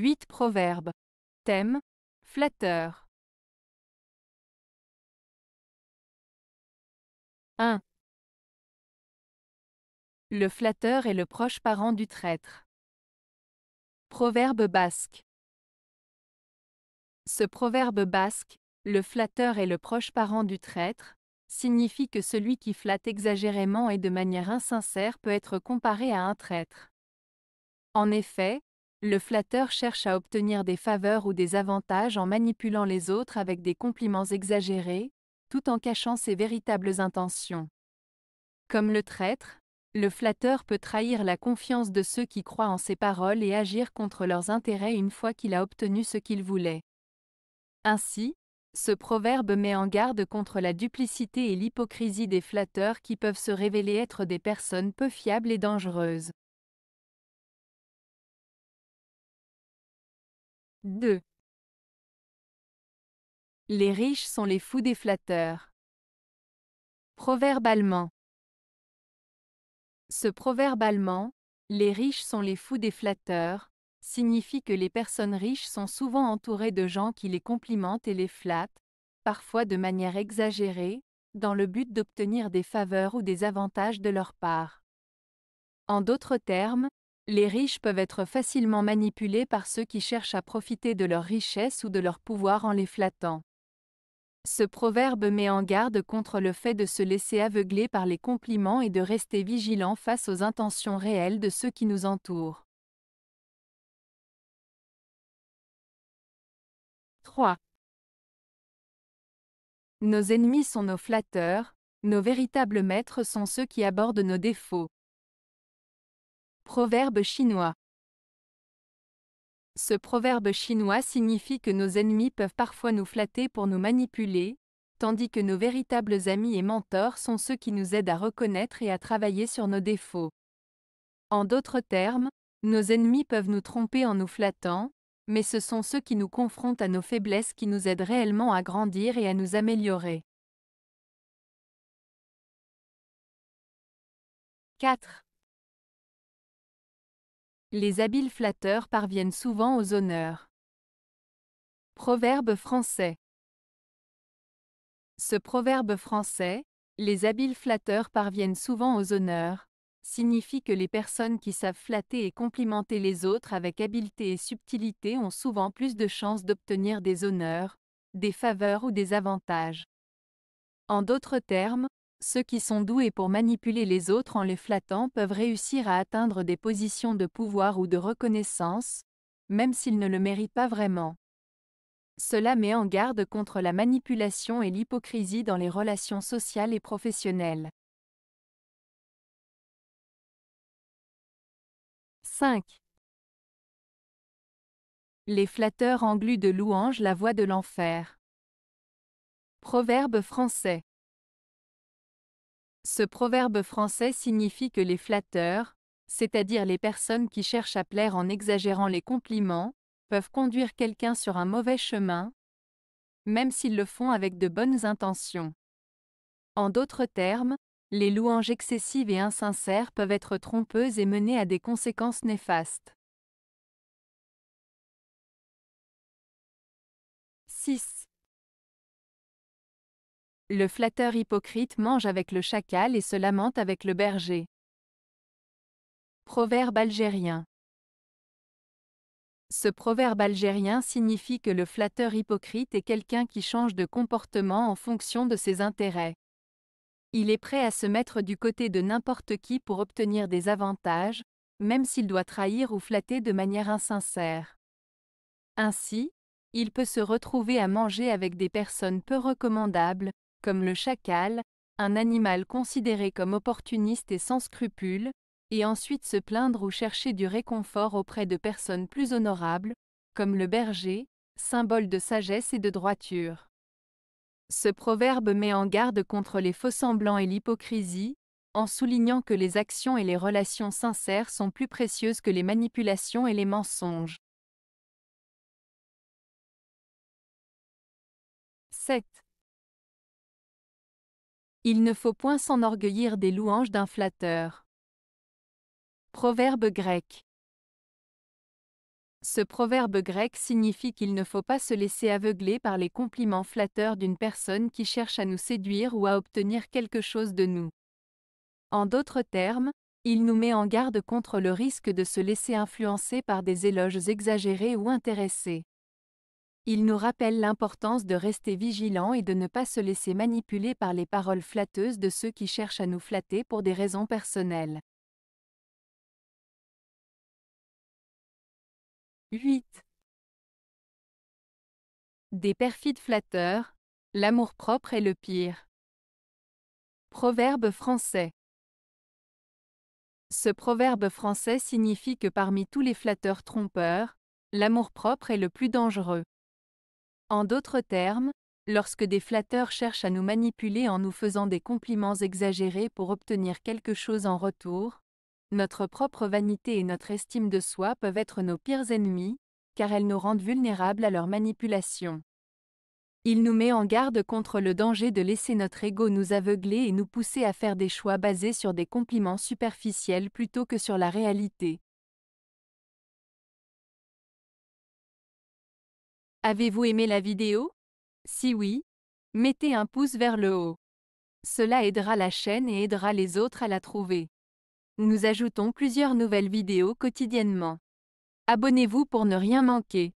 8 proverbes. Thème: flatteur. 1. Le flatteur est le proche parent du traître. Proverbe basque. Ce proverbe basque, le flatteur est le proche parent du traître, signifie que celui qui flatte exagérément et de manière insincère peut être comparé à un traître. En effet, le flatteur cherche à obtenir des faveurs ou des avantages en manipulant les autres avec des compliments exagérés, tout en cachant ses véritables intentions. Comme le traître, le flatteur peut trahir la confiance de ceux qui croient en ses paroles et agir contre leurs intérêts une fois qu'il a obtenu ce qu'il voulait. Ainsi, ce proverbe met en garde contre la duplicité et l'hypocrisie des flatteurs qui peuvent se révéler être des personnes peu fiables et dangereuses. 2. Les riches sont les fous des flatteurs. Proverbe allemand. Ce proverbe allemand, les riches sont les fous des flatteurs, signifie que les personnes riches sont souvent entourées de gens qui les complimentent et les flattent, parfois de manière exagérée, dans le but d'obtenir des faveurs ou des avantages de leur part. En d'autres termes, les riches peuvent être facilement manipulés par ceux qui cherchent à profiter de leur richesse ou de leur pouvoir en les flattant. Ce proverbe met en garde contre le fait de se laisser aveugler par les compliments et de rester vigilant face aux intentions réelles de ceux qui nous entourent. 3. Nos ennemis sont nos flatteurs, nos véritables maîtres sont ceux qui abordent nos défauts. Proverbe chinois. Ce proverbe chinois signifie que nos ennemis peuvent parfois nous flatter pour nous manipuler, tandis que nos véritables amis et mentors sont ceux qui nous aident à reconnaître et à travailler sur nos défauts. En d'autres termes, nos ennemis peuvent nous tromper en nous flattant, mais ce sont ceux qui nous confrontent à nos faiblesses qui nous aident réellement à grandir et à nous améliorer. 4. Les habiles flatteurs parviennent souvent aux honneurs. Proverbe français. Ce proverbe français, les habiles flatteurs parviennent souvent aux honneurs, signifie que les personnes qui savent flatter et complimenter les autres avec habileté et subtilité ont souvent plus de chances d'obtenir des honneurs, des faveurs ou des avantages. En d'autres termes, ceux qui sont doués pour manipuler les autres en les flattant peuvent réussir à atteindre des positions de pouvoir ou de reconnaissance, même s'ils ne le méritent pas vraiment. Cela met en garde contre la manipulation et l'hypocrisie dans les relations sociales et professionnelles. 5. Les flatteurs engluent de louanges la voie de l'enfer. Proverbe français. Ce proverbe français signifie que les flatteurs, c'est-à-dire les personnes qui cherchent à plaire en exagérant les compliments, peuvent conduire quelqu'un sur un mauvais chemin, même s'ils le font avec de bonnes intentions. En d'autres termes, les louanges excessives et insincères peuvent être trompeuses et mener à des conséquences néfastes. 6. Le flatteur hypocrite mange avec le chacal et se lamente avec le berger. Proverbe algérien. Ce proverbe algérien signifie que le flatteur hypocrite est quelqu'un qui change de comportement en fonction de ses intérêts. Il est prêt à se mettre du côté de n'importe qui pour obtenir des avantages, même s'il doit trahir ou flatter de manière insincère. Ainsi, il peut se retrouver à manger avec des personnes peu recommandables, comme le chacal, un animal considéré comme opportuniste et sans scrupules, et ensuite se plaindre ou chercher du réconfort auprès de personnes plus honorables, comme le berger, symbole de sagesse et de droiture. Ce proverbe met en garde contre les faux-semblants et l'hypocrisie, en soulignant que les actions et les relations sincères sont plus précieuses que les manipulations et les mensonges. 7. Il ne faut point s'enorgueillir des louanges d'un flatteur. Proverbe grec. Ce proverbe grec signifie qu'il ne faut pas se laisser aveugler par les compliments flatteurs d'une personne qui cherche à nous séduire ou à obtenir quelque chose de nous. En d'autres termes, il nous met en garde contre le risque de se laisser influencer par des éloges exagérés ou intéressés. Il nous rappelle l'importance de rester vigilant et de ne pas se laisser manipuler par les paroles flatteuses de ceux qui cherchent à nous flatter pour des raisons personnelles. 8. Des perfides flatteurs, l'amour-propre est le pire. Proverbe français. Ce proverbe français signifie que parmi tous les flatteurs trompeurs, l'amour-propre est le plus dangereux. En d'autres termes, lorsque des flatteurs cherchent à nous manipuler en nous faisant des compliments exagérés pour obtenir quelque chose en retour, notre propre vanité et notre estime de soi peuvent être nos pires ennemis, car elles nous rendent vulnérables à leur manipulation. Il nous met en garde contre le danger de laisser notre ego nous aveugler et nous pousser à faire des choix basés sur des compliments superficiels plutôt que sur la réalité. Avez-vous aimé la vidéo? Si oui, mettez un pouce vers le haut. Cela aidera la chaîne et aidera les autres à la trouver. Nous ajoutons plusieurs nouvelles vidéos quotidiennement. Abonnez-vous pour ne rien manquer.